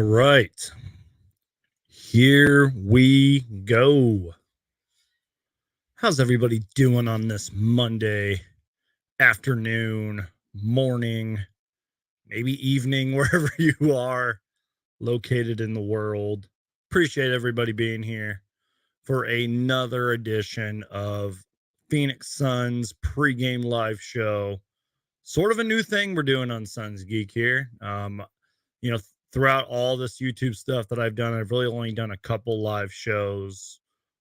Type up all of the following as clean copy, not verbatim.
right. Here we go. How's everybody doing on this Monday afternoon, morning, maybe evening, wherever you are located in the world? Appreciate everybody being here for another edition of Phoenix Suns pregame live show. Sort of a new thing we're doing on Suns Geek here. You know, throughout all this YouTube stuff that I've done, I've really only done a couple live shows,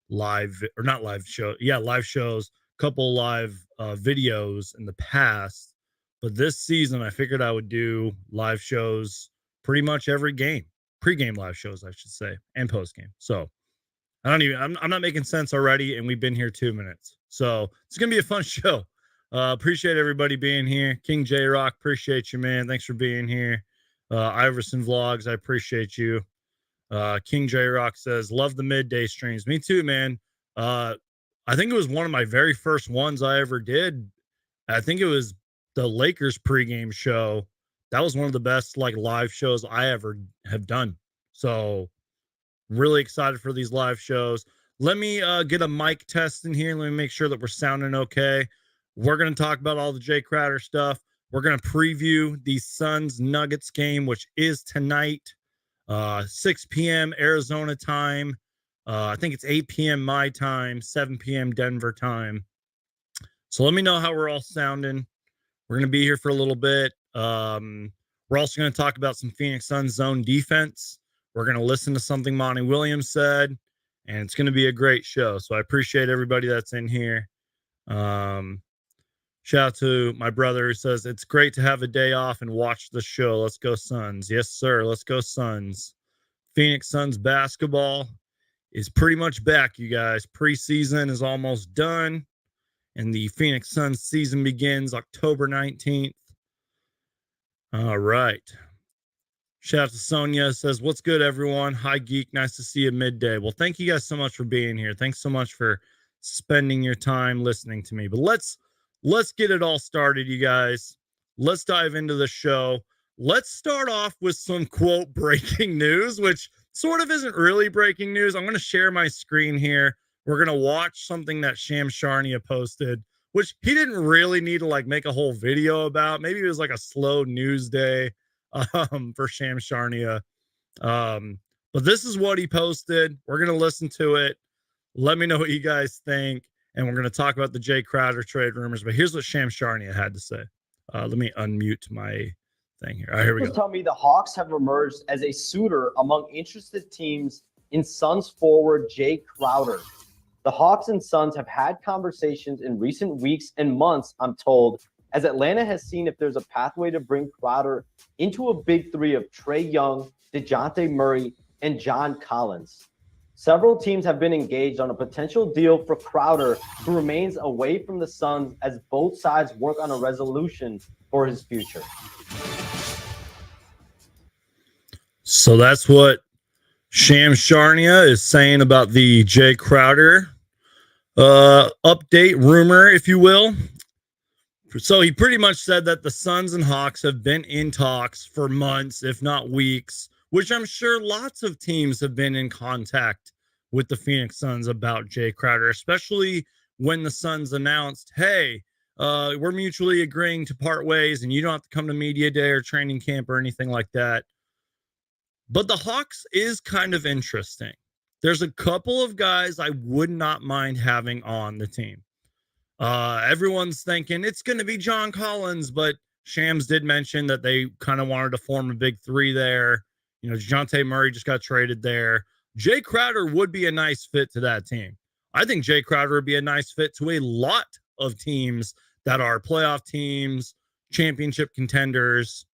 live shows, couple live videos in the past. But this season, I figured I would do live shows pretty much every game, pregame live shows, I should say, and postgame. So I'm not making sense already, and we've been here 2 minutes. So it's gonna be a fun show. Appreciate everybody being here. King J Rock, appreciate you, man. Thanks for being here. Iverson Vlogs, I appreciate you. King J Rock says, love the midday streams. Me too, man. I think it was one of my very first ones I ever did. I think it was the Lakers pregame show. That was one of the best live shows I ever have done. So really excited for these live shows. Let me get a mic test in here. Let me make sure that we're sounding okay. We're going to talk about all the Jae Crowder stuff. We're going to preview the Suns Nuggets game, which is tonight, 6 p.m. Arizona time. I think it's 8 p.m. my time, 7 p.m. Denver time. So let me know how we're all sounding. We're going to be here for a little bit. We're also going to talk about some Phoenix Suns zone defense. We're going to listen to something Monty Williams said, and it's going to be a great show. So I appreciate everybody that's in here. Shout out to my brother who says, it's great to have a day off and watch the show. Let's go Suns. Yes, sir. Let's go Suns. Phoenix Suns basketball is pretty much back, you guys. Preseason is almost done, and the Phoenix Suns season begins October 19th. All right. Shout out to Sonia, says, what's good, everyone? Hi, Geek. Nice to see you midday. Well, thank you guys so much for being here. Thanks so much for spending your time listening to me. But let's get it all started, you guys. Let's dive into the show. Let's start off with some quote breaking news, which sort of isn't really breaking news. I'm going to share my screen here. We're going to watch something that Sham Charania posted, which he didn't really need to make a whole video about. Maybe it was like a slow news day for Sham Charania. But this is what he posted. We're going to listen to it. Let me know what you guys think. And we're going to talk about the Jae Crowder trade rumors. But here's what Sham Charania had to say. Let me unmute my thing here. All right, here we go. Tell me the Hawks have emerged as a suitor among interested teams in Suns forward Jae Crowder. The Hawks and Suns have had conversations in recent weeks and months, I'm told, as Atlanta has seen if there's a pathway to bring Crowder into a big three of Trae Young, DeJounte Murray, and John Collins. Several teams have been engaged on a potential deal for Crowder, who remains away from the Suns as both sides work on a resolution for his future. So that's what Sham Charania is saying about the Jae Crowder update rumor, if you will. So he pretty much said that the Suns and Hawks have been in talks for months, if not weeks, which I'm sure lots of teams have been in contact with the Phoenix Suns about Jae Crowder, especially when the Suns announced, hey, we're mutually agreeing to part ways and you don't have to come to media day or training camp or anything like that. But the Hawks is kind of interesting. There's a couple of guys I would not mind having on the team. Everyone's thinking it's going to be John Collins, but Shams did mention that they kind of wanted to form a big three there. You know, DeJounte Murray just got traded there. Jae Crowder would be a nice fit to that team. I think Jae Crowder would be a nice fit to a lot of teams that are playoff teams, championship contenders.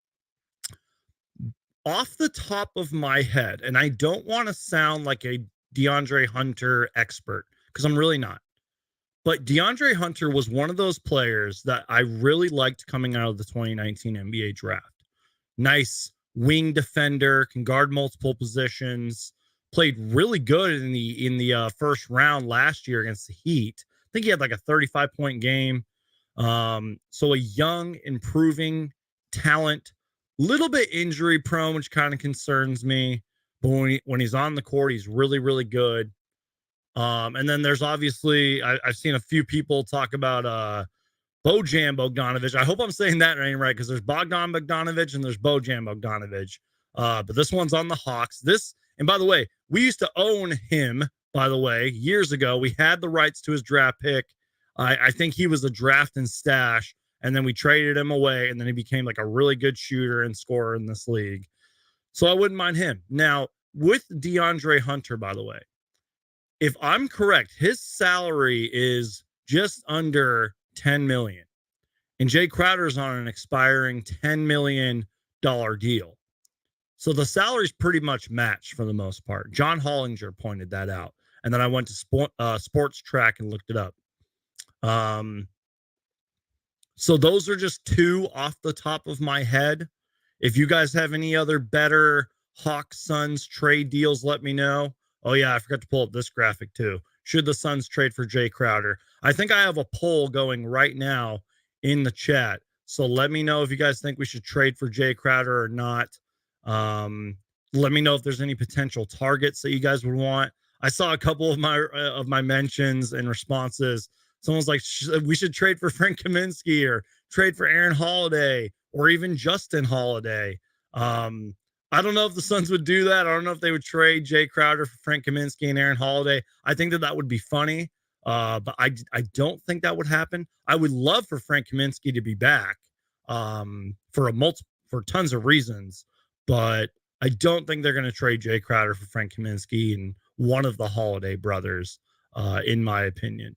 Off the top of my head, and I don't want to sound like a DeAndre Hunter expert because I'm really not. But DeAndre Hunter was one of those players that I really liked coming out of the 2019 NBA draft. Nice wing defender, can guard multiple positions, played really good in the first round last year against the Heat. I think he had like a 35-point game. So a young, improving talent, Little bit injury prone, which kind of concerns me. But when he's on the court, he's really, really good. And then there's obviously I've seen a few people talk about Bojan Bogdanovic. I hope I'm saying that name right because there's Bogdan Bogdanovic and there's Bojan Bogdanovic. But this one's on the Hawks. And by the way, we used to own him, by the way, years ago. We had the rights to his draft pick. I think he was a draft and stash, and then we traded him away, and then he became like a really good shooter and scorer in this league. So I wouldn't mind him. Now, with DeAndre Hunter, by the way, if I'm correct, his salary is just under 10 million. And Jae Crowder's on an expiring $10 million deal. So the salary's pretty much matched for the most part. John Hollinger pointed that out. And then I went to Sports Track and looked it up. So those are just two off the top of my head. If you guys have any other better Hawks Suns trade deals, let me know. Oh, yeah, I forgot to pull up this graphic too. Should the Suns trade for Jae Crowder? I think I have a poll going right now in the chat. So let me know if you guys think we should trade for Jae Crowder or not. Let me know if there's any potential targets that you guys would want. I saw a couple of my mentions and responses. Someone's like, we should trade for Frank Kaminsky or trade for Aaron Holiday or even Justin Holiday. I don't know if the Suns would do that. I don't know if they would trade Jae Crowder for Frank Kaminsky and Aaron Holiday. I think that would be funny, but I don't think that would happen. I would love for Frank Kaminsky to be back for tons of reasons, but I don't think they're going to trade Jae Crowder for Frank Kaminsky and one of the Holiday brothers, in my opinion.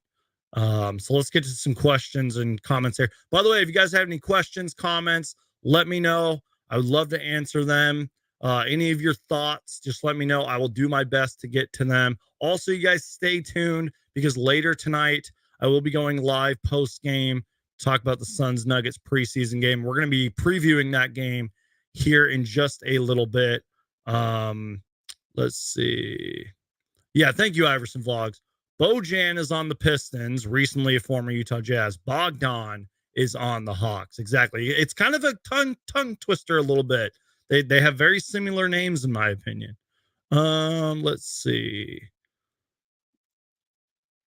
So let's get to some questions and comments here. By the way, if you guys have any questions, comments, let me know. I would love to answer them. Any of your thoughts, just let me know. I will do my best to get to them. Also, you guys stay tuned because later tonight I will be going live post game, talk about the Suns Nuggets preseason game. We're going to be previewing that game here in just a little bit. Let's see. Yeah, thank you, Iverson Vlogs. Bojan is on the Pistons, recently a former Utah Jazz. Bogdan is on the Hawks. Exactly. It's kind of a tongue twister a little bit. They have very similar names, in my opinion. Let's see.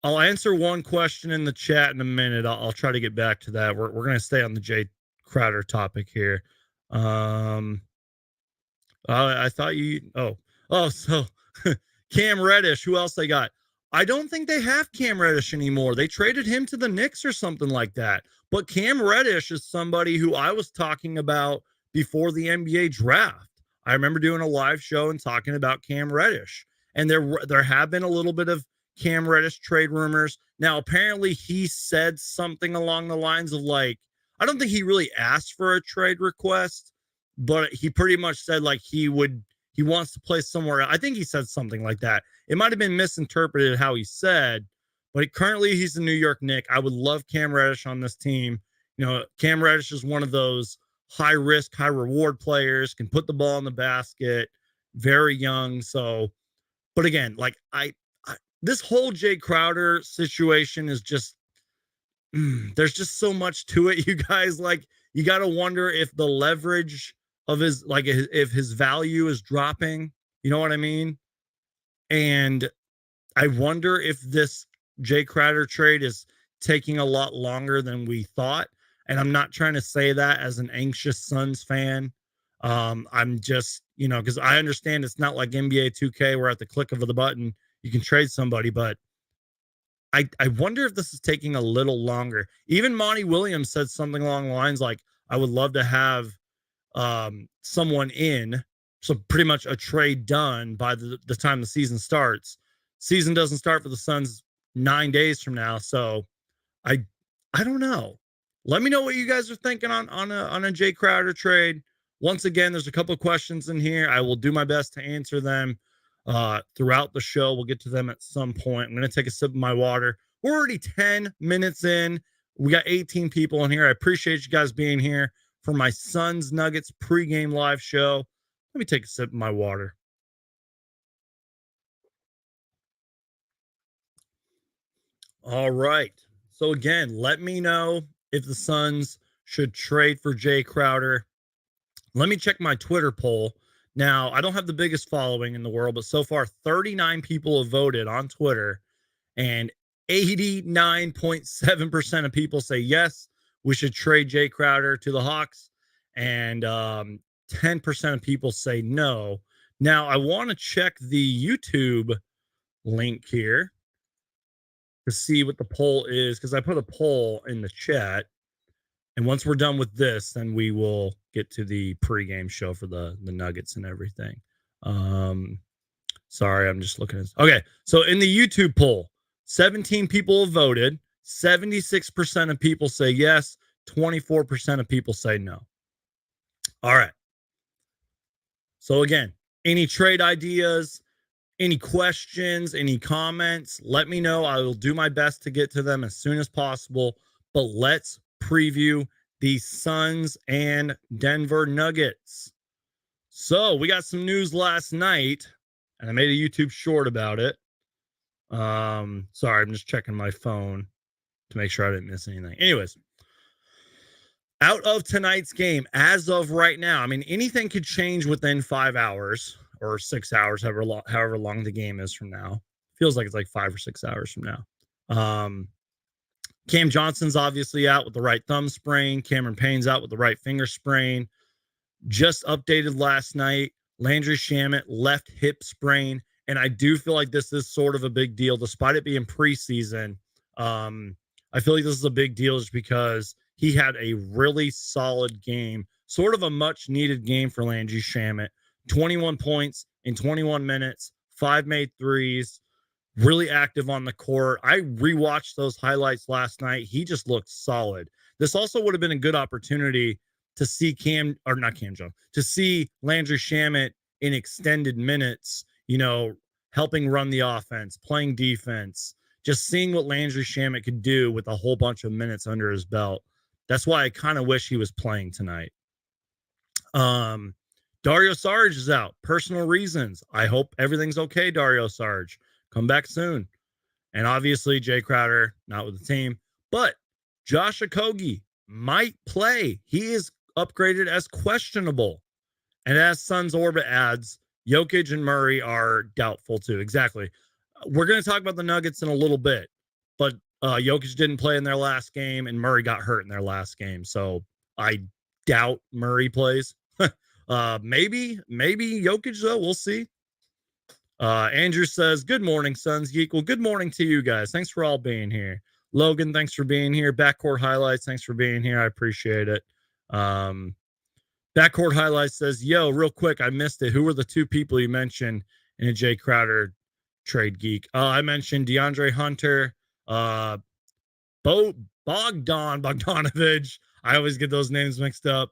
I'll answer one question in the chat in a minute. I'll try to get back to that. We're going to stay on the Jae Crowder topic here. I thought you. So Cam Reddish. Who else they got? I don't think they have Cam Reddish anymore. They traded him to the Knicks or something like that. But Cam Reddish is somebody who I was talking about before the NBA draft. I remember doing a live show and talking about Cam Reddish. And there have been a little bit of Cam Reddish trade rumors. Now, apparently he said something along the lines of like, I don't think he really asked for a trade request, but he pretty much said like he wants to play somewhere. I think he said something like that. It might have been misinterpreted how he said, but currently he's the New York Knick. I would love Cam Reddish on this team. You know, Cam Reddish is one of those high risk, high reward players, can put the ball in the basket, very young. So, but again, like this whole Jae Crowder situation is just, there's just so much to it. You guys, like, you got to wonder if the leverage of his, like, if his value is dropping, you know what I mean? And I wonder if this Jae Crowder trade is taking a lot longer than we thought. And I'm not trying to say that as an anxious Suns fan. I'm just, because I understand it's not like NBA 2K where at the click of the button you can trade somebody, but I wonder if this is taking a little longer. Even Monty Williams said something along the lines like, I would love to have someone in, so pretty much a trade done by the time the season starts. Season doesn't start for the Suns 9 days from now, so I don't know. Let me know what you guys are thinking on a Jae Crowder trade. Once again, there's a couple of questions in here. I will do my best to answer them throughout the show. We'll get to them at some point. I'm going to take a sip of my water. We're already 10 minutes in. We got 18 people in here. I appreciate you guys being here for my Suns Nuggets pregame live show. Let me take a sip of my water. All right. So again, let me know if the Suns should trade for Jae Crowder. Let me check my Twitter poll. Now, I don't have the biggest following in the world, but so far 39 people have voted on Twitter, and 89.7% of people say yes, we should trade Jae Crowder to the Hawks, and 10% of people say no. Now, I want to check the YouTube link here to see what the poll is, because I put a poll in the chat. And once we're done with this, then we will get to the pregame show for the Nuggets and everything. Sorry, I'm just looking at this. Okay, so in the YouTube poll, 17 people have voted. 76% of people say yes. 24% of people say no. All right. So again, any trade ideas, any questions, any comments, let me know. I will do my best to get to them as soon as possible. But let's preview the Suns and Denver Nuggets. So we got some news last night, and I made a YouTube short about it. Sorry, I'm just checking my phone to make sure I didn't miss anything. Anyways, out of tonight's game, as of right now, I mean, anything could change within 5 hours or 6 hours, however long the game is from now. Feels like it's like 5 or 6 hours from now. Cam Johnson's obviously out with the right thumb sprain. Cameron Payne's out with the right finger sprain. Just updated last night, Landry Shamet left hip sprain. And I do feel like this is sort of a big deal, despite it being preseason. I feel like this is a big deal just because he had a really solid game, sort of a much needed game for Landry Shamet. 21 points in 21 minutes, 5 made threes, really active on the court. I rewatched those highlights last night. He just looked solid. This also would have been a good opportunity to see to see Landry Shamet in extended minutes, helping run the offense, playing defense, just seeing what Landry Shamet could do with a whole bunch of minutes under his belt. That's why I kind of wish he was playing tonight. Dario Saric is out. Personal reasons. I hope everything's okay, Dario Saric. Come back soon. And obviously, Jae Crowder, not with the team. But Josh Okogie might play. He is upgraded as questionable. And as Suns Orbit adds, Jokic and Murray are doubtful too. Exactly. We're going to talk about the Nuggets in a little bit. But Jokic didn't play in their last game, and Murray got hurt in their last game. So I doubt Murray plays. Maybe Jokic, though. We'll see. Andrew says, good morning, Suns Geek. Well, good morning to you guys. Thanks for all being here. Logan, thanks for being here. Backcourt Highlights, thanks for being here. I appreciate it. Backcourt Highlights says, yo, real quick, I missed it. Who were the two people you mentioned in a Jae Crowder trade, Geek? I mentioned DeAndre Hunter, Bogdanovich. I always get those names mixed up.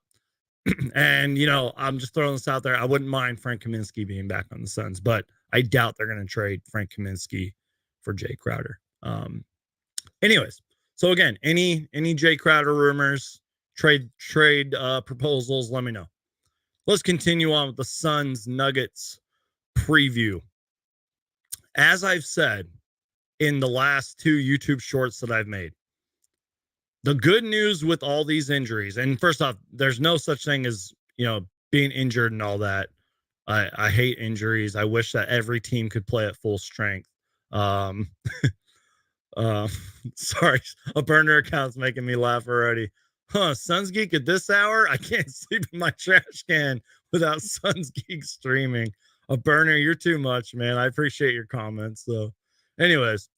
And, I'm just throwing this out there. I wouldn't mind Frank Kaminsky being back on the Suns, but I doubt they're going to trade Frank Kaminsky for Jae Crowder. Anyways, so again, any Jae Crowder rumors, trade proposals, let me know. Let's continue on with the Suns Nuggets preview. As I've said in the last 2 YouTube shorts that I've made, the good news with all these injuries, and first off, there's no such thing as, being injured and all that. I hate injuries. I wish that every team could play at full strength. Sorry, a burner account's making me laugh already. Suns Geek at this hour? I can't sleep in my trash can without Suns Geek streaming. A burner, you're too much, man. I appreciate your comments, though. Anyways,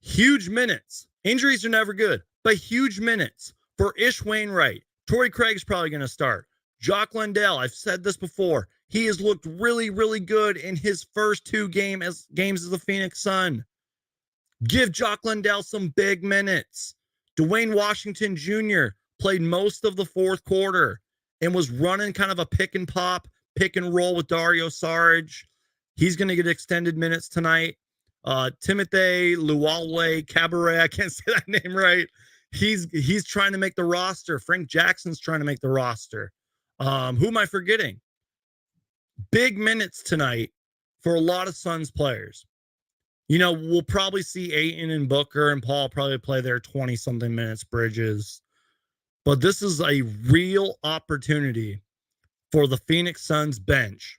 huge minutes. Injuries are never good, but huge minutes for Ish Wainwright. Torrey Craig's probably going to start. Jock Landale, I've said this before. He has looked really, really good in his first 2 games as a Phoenix Sun. Give Jock Landale some big minutes. Dwayne Washington Jr. played most of the fourth quarter and was running kind of a pick and pop, pick and roll with Dario Saric. He's going to get extended minutes tonight. Timothy Luwale Cabaret, I can't say that name right. He's trying to make the roster. Frank Jackson's trying to make the roster. Who am I forgetting? Big minutes tonight for a lot of Suns players. We'll probably see Ayton and Booker and Paul probably play their 20-something minutes. Bridges. But this is a real opportunity for the Phoenix Suns bench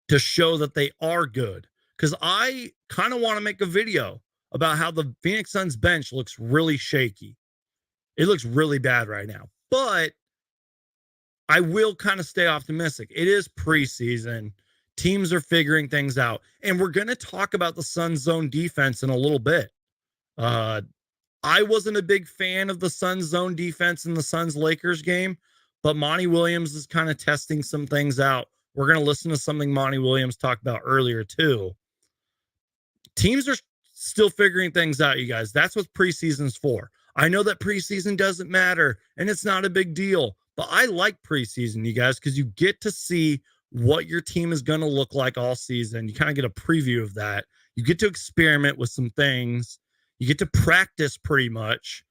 to show that they are good. Because I kind of want to make a video about how the Phoenix Suns bench looks really shaky. It looks really bad right now. But I will kind of stay optimistic. It is preseason. Teams are figuring things out. And we're going to talk about the Suns zone defense in a little bit. I wasn't a big fan of the Suns zone defense in the Suns Lakers game, but Monty Williams is kind of testing some things out. We're going to listen to something Monty Williams talked about earlier too. Teams are still figuring things out, you guys. That's what preseason's for. I know that preseason doesn't matter and it's not a big deal, but I like preseason, you guys, because you get to see what your team is going to look like all season. You kind of get a preview of that. You get to experiment with some things. You get to practice pretty much,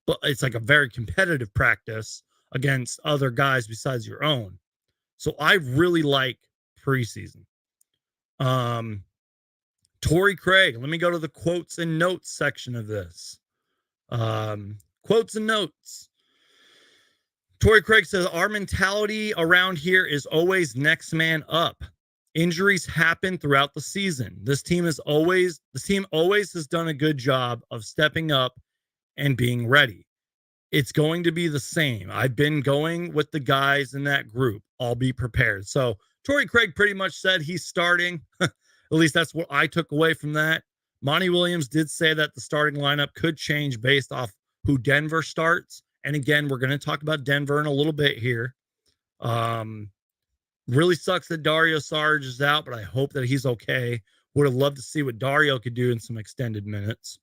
but it's like a very competitive practice against other guys besides your own. So I really like preseason. Torrey Craig, let me go to the quotes and notes section of this. Quotes and notes. Torrey Craig says, our mentality around here is always next man up. Injuries happen throughout the season. This team always has done a good job of stepping up and being ready. It's going to be the same. I've been going with the guys in that group. I'll be prepared. So Torrey Craig pretty much said he's starting. At least that's what I took away from that. Monty Williams did say that the starting lineup could change based off who Denver starts. And again, we're going to talk about Denver in a little bit here. Really sucks that Dario Saric is out, but I hope that he's okay. Would have loved to see what Dario could do in some extended minutes.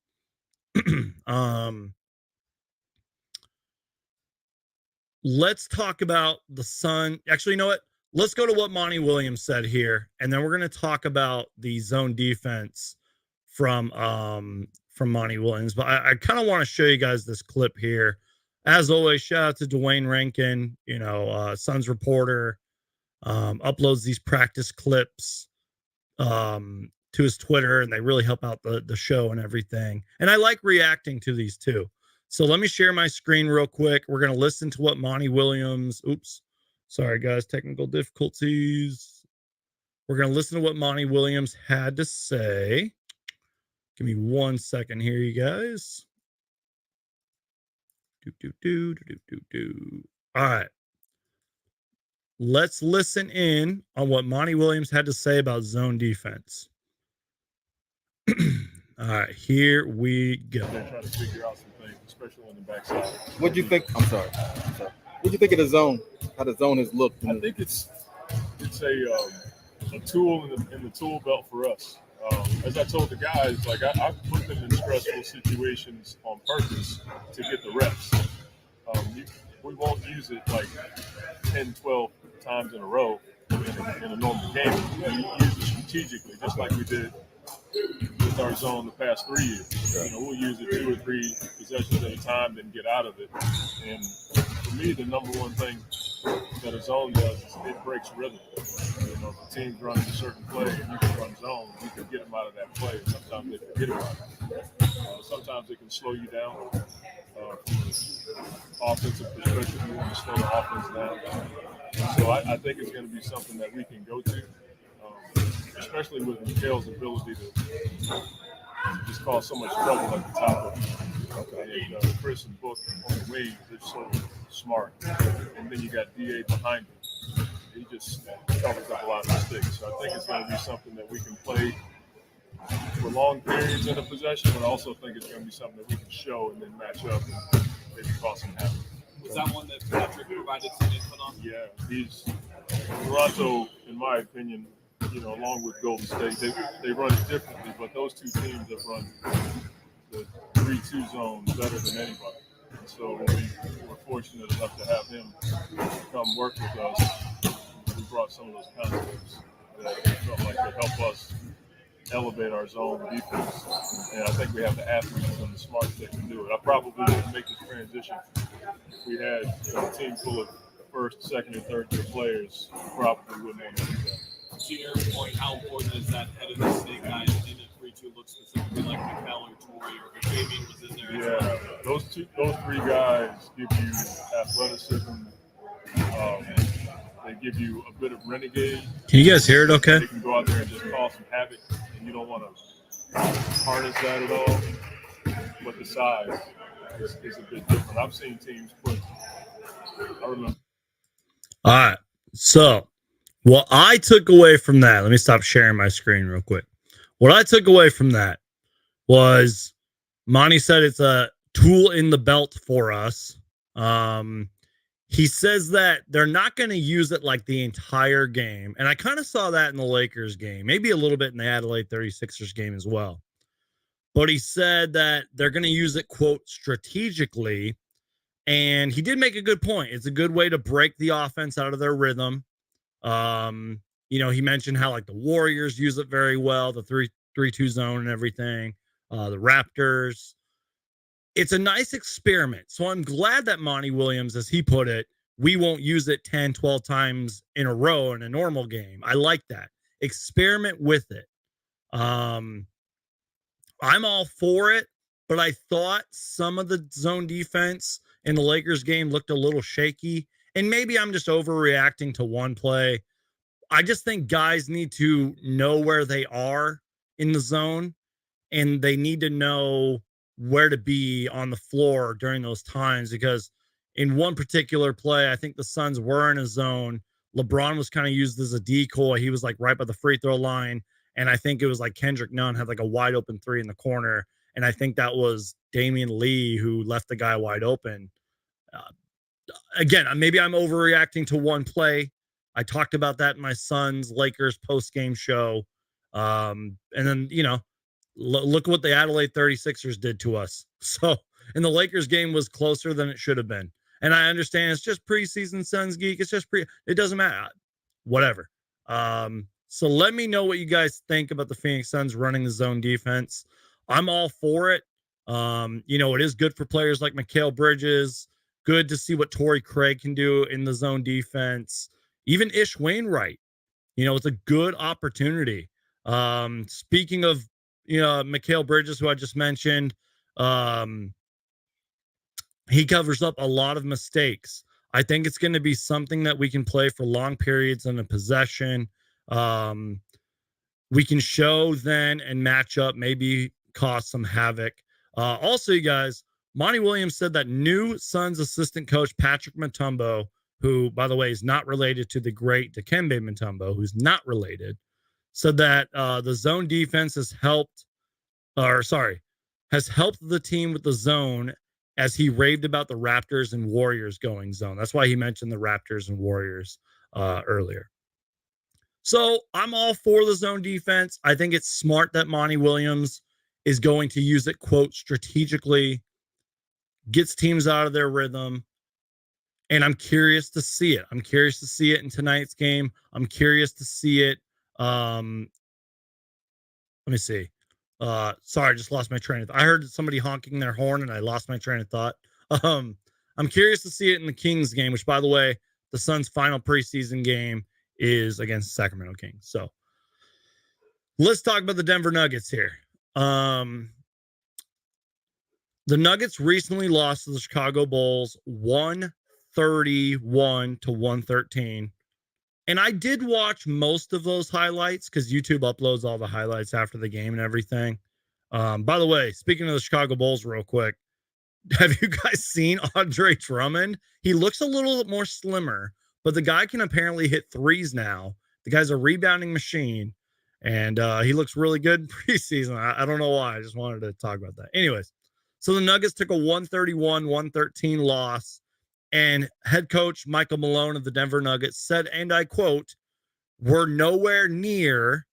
Let's talk about the Sun. Actually, you know what? Let's go to what Monty Williams said here, and then we're going to talk about the zone defense from Monty Williams. But I kind of want to show you guys this clip here. As always, shout out to Dwayne Rankin, Suns reporter. Uploads these practice clips to his Twitter, and they really help out the show and everything. And I like reacting to these too. So let me share my screen real quick. We're going to listen to what Monty Williams, sorry guys, technical difficulties. We're going to listen to what Monty Williams had to say. Give me 1 second here, you guys. All right. Let's listen in on what Monty Williams had to say about zone defense. All right, here we go. They're trying to figure out some things, especially on the backside. What do you think? I'm sorry. What do you think of the zone? How the zone has looked? I think it's a tool in the tool belt for us. As I told the guys, like I put them in stressful situations on purpose to get the reps. We won't use it like 10, 12 times in a row in a normal game. We use it strategically, just like we did with our zone the past 3 years. We'll use it 2 or 3 possessions at a time, then get out of it. And for me, the number one thing that a zone does is it breaks rhythm. If the team's running a certain play and you can run zone, you can get them out of that play. Sometimes they forget about it. Sometimes it can slow you down. From an offensive perspective, you want to slow the offense down. So I think it's going to be something that we can go to, especially with Mikhail's ability to just cause so much trouble at the top of it. And Chris and Book on the wings, they're so smart. And then you got DA behind him. He just covers up a lot of mistakes. So I think it's going to be something that we can play for long periods in a possession, but I also think it's going to be something that we can show and then match up and maybe cause some havoc. Was that one that Patrick provided some input on? Yeah, he's Toronto, in my opinion, along with Golden State, they run it differently, but those two teams have run the 3-2 zone better than anybody. And so we were fortunate enough to have him come work with us. We brought some of those concepts that we felt like could help us elevate our zone defense. And I think we have the athletes and the smarts that can do it. I probably wouldn't make this transition if we had a team full of first, second, and third year players. Probably wouldn't want to do that. To your point, how important is that head of the snake guys in a 3-2 look specifically like Mikhail or Torrey or Javian was in there? Yeah, those three guys give you athleticism. They give you a bit of renegade. Can you guys hear it okay? They can go out there and just cause some havoc, and you don't want to harness that at all. But the size is a bit different. I've seen teams put. I remember. All right. So, what I took away from that, let me stop sharing my screen real quick. What I took away from that was Monty said it's a tool in the belt for us. He says that they're not going to use it like the entire game. And I kind of saw that in the Lakers game, maybe a little bit in the Adelaide 36ers game as well. But he said that they're going to use it, quote, strategically. And he did make a good point. It's a good way to break the offense out of their rhythm. He mentioned how like the Warriors use it very well, the 3-2 zone and everything, the Raptors. It's a nice experiment. So I'm glad that Monty Williams, as he put it, we won't use it 10, 12 times in a row in a normal game. I like that. Experiment with it. I'm all for it, but I thought some of the zone defense in the Lakers game looked a little shaky. And maybe I'm just overreacting to one play. I just think guys need to know where they are in the zone, and they need to know where to be on the floor during those times, because in one particular play, I think the Suns were in a zone. LeBron was kind of used as a decoy. He was like right by the free throw line. And I think it was like Kendrick Nunn had like a wide open three in the corner. And I think that was Damian Lee who left the guy wide open. Again, maybe I'm overreacting to one play. I talked about that in my Suns Lakers post-game show. And then, look what the Adelaide 36ers did to us. So, and the Lakers game was closer than it should have been. And I understand it's just preseason, Suns Geek. It's just it doesn't matter. Whatever. So let me know what you guys think about the Phoenix Suns running the zone defense. I'm all for it. It is good for players like Mikal Bridges. Good to see what Torrey Craig can do in the zone defense. Even Ish Wainwright. It's a good opportunity. Speaking of, Mikal Bridges, who I just mentioned, he covers up a lot of mistakes. I think it's going to be something that we can play for long periods in a possession. We can show then and match up, maybe cause some havoc. Also, you guys, Monty Williams said that new Suns assistant coach Patrick Mutombo, who, by the way, is not related to the great Dikembe Mutombo, who's not related, said that the zone defense has helped the team with the zone, as he raved about the Raptors and Warriors going zone. That's why he mentioned the Raptors and Warriors earlier. So I'm all for the zone defense. I think it's smart that Monty Williams is going to use it, quote, strategically, gets teams out of their rhythm. And I'm curious to see it. I'm curious to see it in tonight's game. I'm curious to see it. Let me see. Sorry, I just lost my train of thought. I heard somebody honking their horn and I lost my train of thought. I'm curious to see it in the Kings game, which, by the way, the Suns' final preseason game is against the Sacramento Kings. So let's talk about the Denver Nuggets here. The Nuggets recently lost to the Chicago Bulls 131-113. And I did watch most of those highlights because YouTube uploads all the highlights after the game and everything. By the way, speaking of the Chicago Bulls real quick, have you guys seen Andre Drummond? He looks a little more slimmer, but the guy can apparently hit threes now. The guy's a rebounding machine, and he looks really good in preseason. I don't know why. I just wanted to talk about that. Anyways, so the Nuggets took a 131-113 loss. And head coach Michael Malone of the Denver Nuggets said, and I quote, we're nowhere near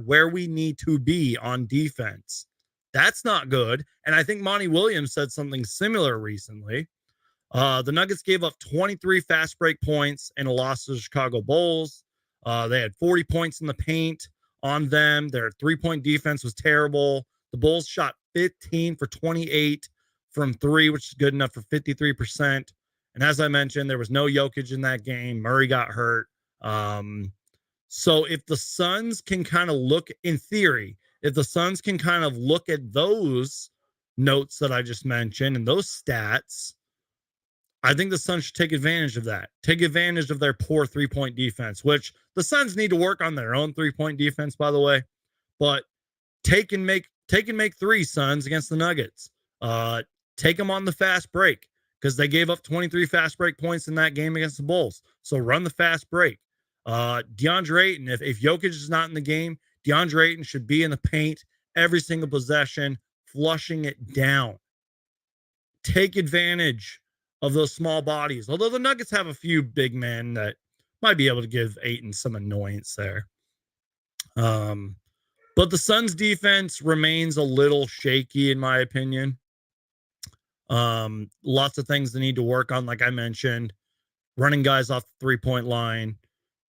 where we need to be on defense. That's not good. And I think Monty Williams said something similar recently. The Nuggets gave up 23 fast break points in a loss to the Chicago Bulls. They had 40 points in the paint on them. Their three-point defense was terrible. The Bulls shot 15 for 28 from three, which is good enough for 53%. And as I mentioned, there was no Jokic in that game. Murray got hurt. So if the Suns can kind of look, in theory, if the Suns can kind of look at those notes that I just mentioned and those stats, I think the Suns should take advantage of that. Take advantage of their poor 3-point defense, which the Suns need to work on their own 3-point defense, by the way. But take and make three, Suns, against the Nuggets. Take them on the fast break because they gave up 23 fast break points in that game against the Bulls. So run the fast break. DeAndre Ayton, if Jokic is not in the game, DeAndre Ayton should be in the paint every single possession, flushing it down. Take advantage of those small bodies. Although the Nuggets have a few big men that might be able to give Ayton some annoyance there. But the Suns defense remains a little shaky, in my opinion. Lots of things they need to work on, like I mentioned. Running guys off the 3-point line,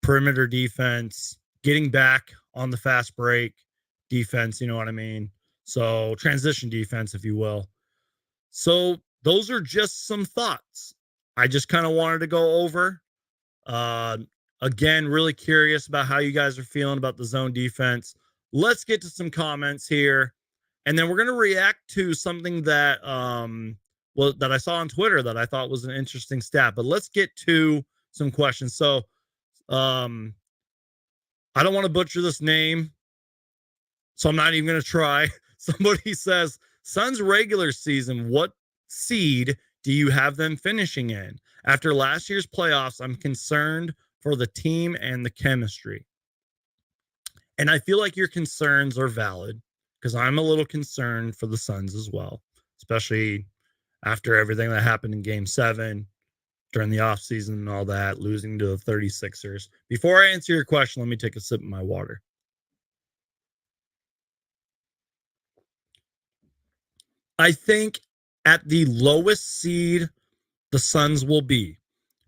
perimeter defense, getting back on the fast break defense, you know what I mean? So transition defense, if you will. So those are just some thoughts I just kind of wanted to go over. Again, really curious about how you guys are feeling about the zone defense. Let's get to some comments here. And then we're going to react to something that that I saw on Twitter that I thought was an interesting stat. But let's get to some questions. So I don't want to butcher this name, so I'm not even going to try. Somebody says, Suns regular season, what seed do you have them finishing in? After last year's playoffs, I'm concerned for the team and the chemistry. And I feel like your concerns are valid because I'm a little concerned for the Suns as well, especially after everything that happened in Game 7 during the offseason and all that, losing to the 36ers. Before I answer your question, let me take a sip of my water. I think at the lowest seed the Suns will be,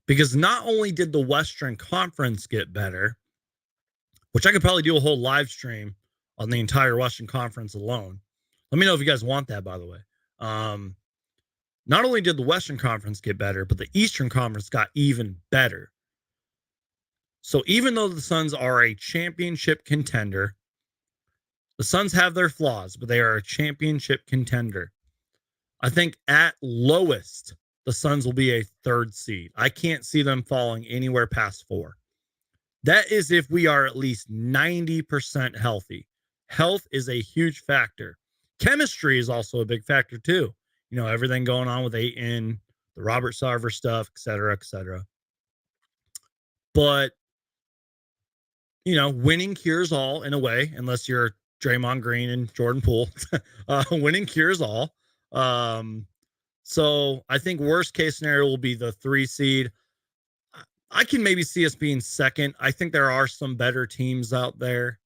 because not only did the Western Conference get better, which I could probably do a whole live stream on the entire Western Conference alone. Let me know if you guys want that, by the way. Not only did the Western Conference get better, but the Eastern Conference got even better. So even though the Suns are a championship contender, the Suns have their flaws, but they are a championship contender. I think at lowest, the Suns will be a 3rd seed. I can't see them falling anywhere past 4. That is if we are at least 90% healthy. Health is a huge factor. Chemistry is also a big factor too. You know, everything going on with Ayton, the Robert Sarver stuff, et cetera, et cetera. But, you know, winning cures all in a way, unless you're Draymond Green and Jordan Poole. Winning cures all. So I think worst case scenario will be the 3 seed. I can maybe see us being 2nd. I think there are some better teams out there.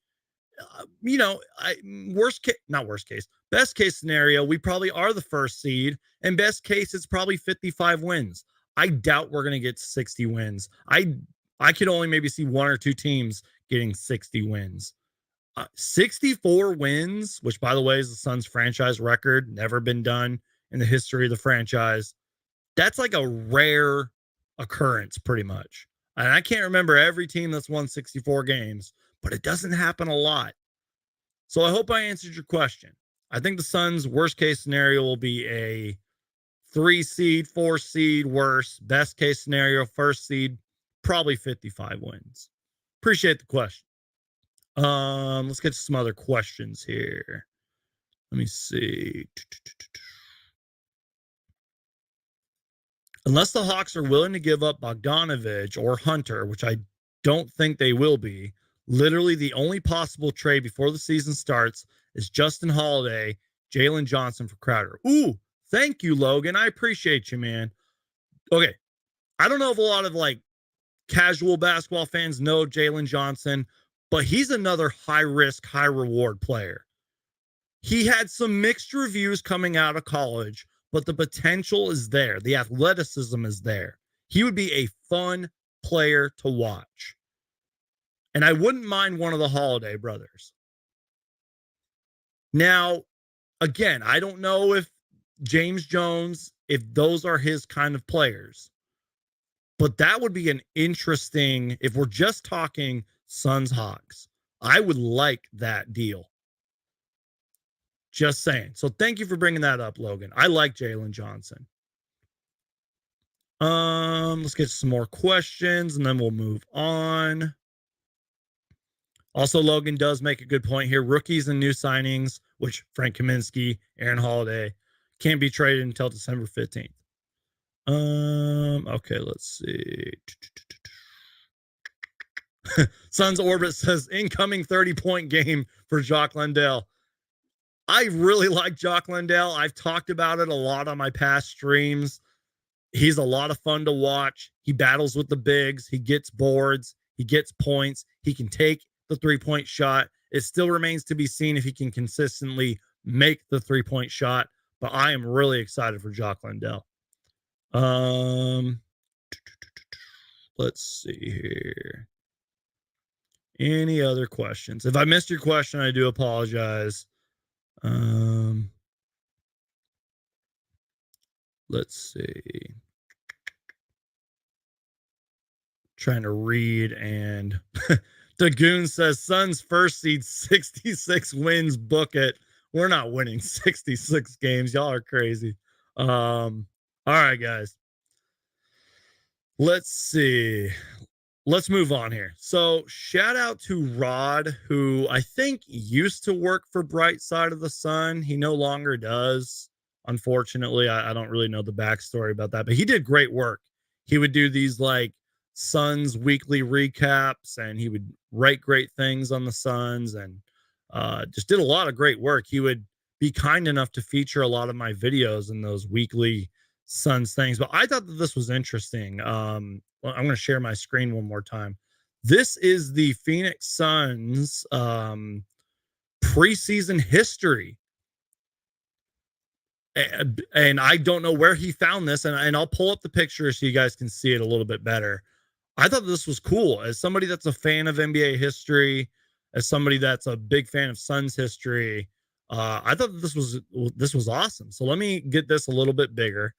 You know, best case scenario, we probably are the 1st seed, and best case, it's probably 55 wins. I doubt we're going to get 60 wins. I could only maybe see 1 or 2 teams getting 60 wins. 64 wins, which by the way is the Suns franchise record, never been done in the history of the franchise. That's like a rare occurrence pretty much. And I can't remember every team that's won 64 games, but it doesn't happen a lot. So I hope I answered your question. I think the Suns' worst case scenario will be a 3 seed, 4 seed, worse. Best case scenario, 1st seed, probably 55 wins. Appreciate the question. Let's get to some other questions here. Let me see. Unless the Hawks are willing to give up Bogdanovich or Hunter, which I don't think they will be, literally the only possible trade before the season starts is Justin Holiday, Jalen Johnson for Crowder. Ooh, thank you, Logan. I appreciate you, man. Okay, I don't know if a lot of like casual basketball fans know Jalen Johnson, but he's another high risk, high reward player. He had some mixed reviews coming out of college, but the potential is there. The athleticism is there. He would be a fun player to watch. And I wouldn't mind one of the Holiday brothers. Now, again, I don't know if James Jones, if those are his kind of players. But that would be an interesting, if we're just talking Suns Hawks, I would like that deal. Just saying. So thank you for bringing that up, Logan. I like Jalen Johnson. Let's get some more questions and then we'll move on. Also, Logan does make a good point here. Rookies and new signings, which Frank Kaminsky, Aaron Holiday, can't be traded until December 15th. Okay, let's see. Suns Orbit says incoming 30-point game for Jock Landale. I really like Jock Landale. I've talked about it a lot on my past streams. He's a lot of fun to watch. He battles with the bigs. He gets boards. He gets points. He can take the 3-point shot. It still remains to be seen if he can consistently make the 3-point shot, but I am really excited for Jock Landale. Let's see here. Any other questions? If I missed your question, I do apologize. Let's see. Trying to read, and Dagoon says Suns first seed 66 wins, book it. We're not winning 66 games. Y'all are crazy. All right, guys. Let's see. Let's move on here. So shout out to Rod, who I think used to work for Bright Side of the Sun. He no longer does. Unfortunately, I don't really know the backstory about that, but he did great work. He would do these like Suns weekly recaps, and he would write great things on the Suns, and just did a lot of great work. He would be kind enough to feature a lot of my videos in those weekly Suns things. But I thought that this was interesting. Well, I'm going to share my screen one more time. This is the Phoenix Suns preseason history. And I don't know where he found this, and I'll pull up the picture so you guys can see it a little bit better. I thought this was cool. As somebody that's a fan of NBA history, as somebody that's a big fan of Suns history, I thought this was awesome. So let me get this a little bit bigger.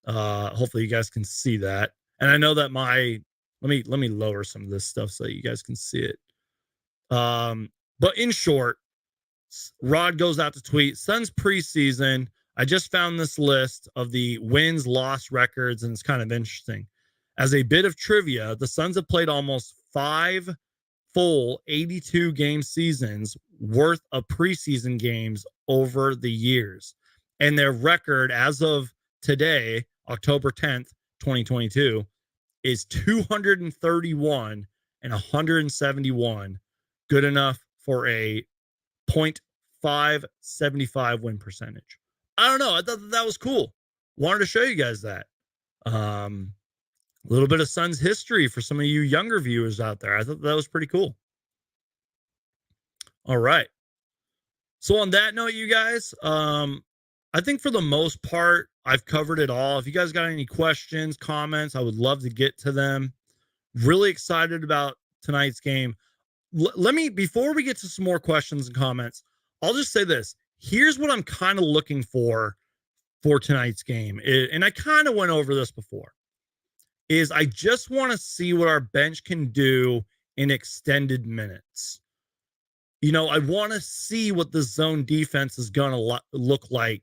Hopefully you guys can see that. And I know that let me lower some of this stuff so you guys can see it. But in short, Rod goes out to tweet Suns preseason. I just found this list of the wins, loss records, and it's kind of interesting. As a bit of trivia, the Suns have played almost 5 full 82 game seasons worth of preseason games over the years. And their record as of today, October 10th, 2022, is 231 and 171. Good enough for a 0.575 win percentage. I don't know. I thought that was cool. Wanted to show you guys that. A little bit of Suns history for some of you younger viewers out there. I thought that was pretty cool. All right. So on that note, you guys, I think for the most part, I've covered it all. If you guys got any questions, comments, I would love to get to them. Really excited about tonight's game. Let me, before we get to some more questions and comments, I'll just say this. Here's what I'm kind of looking for tonight's game. And I kind of went over this before. Is I just want to see what our bench can do in extended minutes. You know, I want to see what the zone defense is going to look like,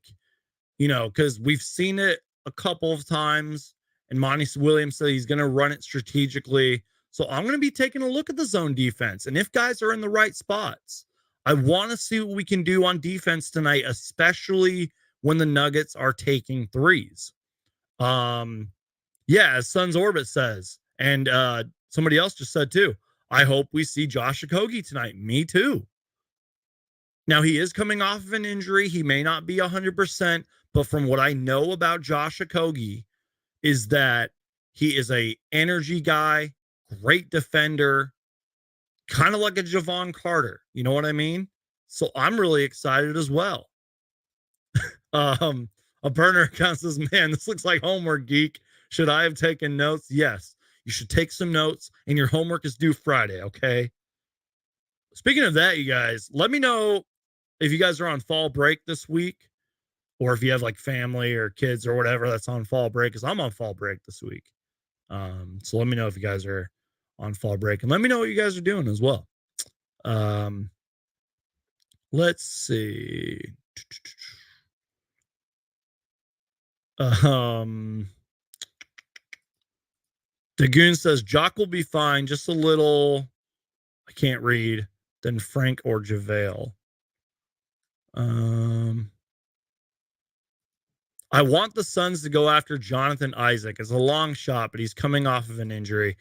you know, because we've seen it a couple of times, and Monty Williams said he's going to run it strategically. So I'm going to be taking a look at the zone defense. And if guys are in the right spots, I want to see what we can do on defense tonight, especially when the Nuggets are taking threes. Yeah, as Suns Orbit says, and somebody else just said too, I hope we see Josh Okogie tonight. Me too. Now, he is coming off of an injury. He may not be 100%, but from what I know about Josh Okogie is that he is a energy guy, great defender, kind of like a Javon Carter. You know what I mean? So I'm really excited as well. A burner account says, man, this looks like homework, geek. Should I have taken notes? Yes, you should take some notes, and your homework is due Friday, okay? Speaking of that, you guys, let me know if you guys are on fall break this week, or if you have like family or kids or whatever that's on fall break, because I'm on fall break this week. So let me know if you guys are on fall break, and let me know what you guys are doing as well. Let's see. Dagoon says Jock will be fine, just a little, I can't read, than Frank or JaVale. I want the Suns to go after Jonathan Isaac. It's a long shot, but he's coming off of an injury.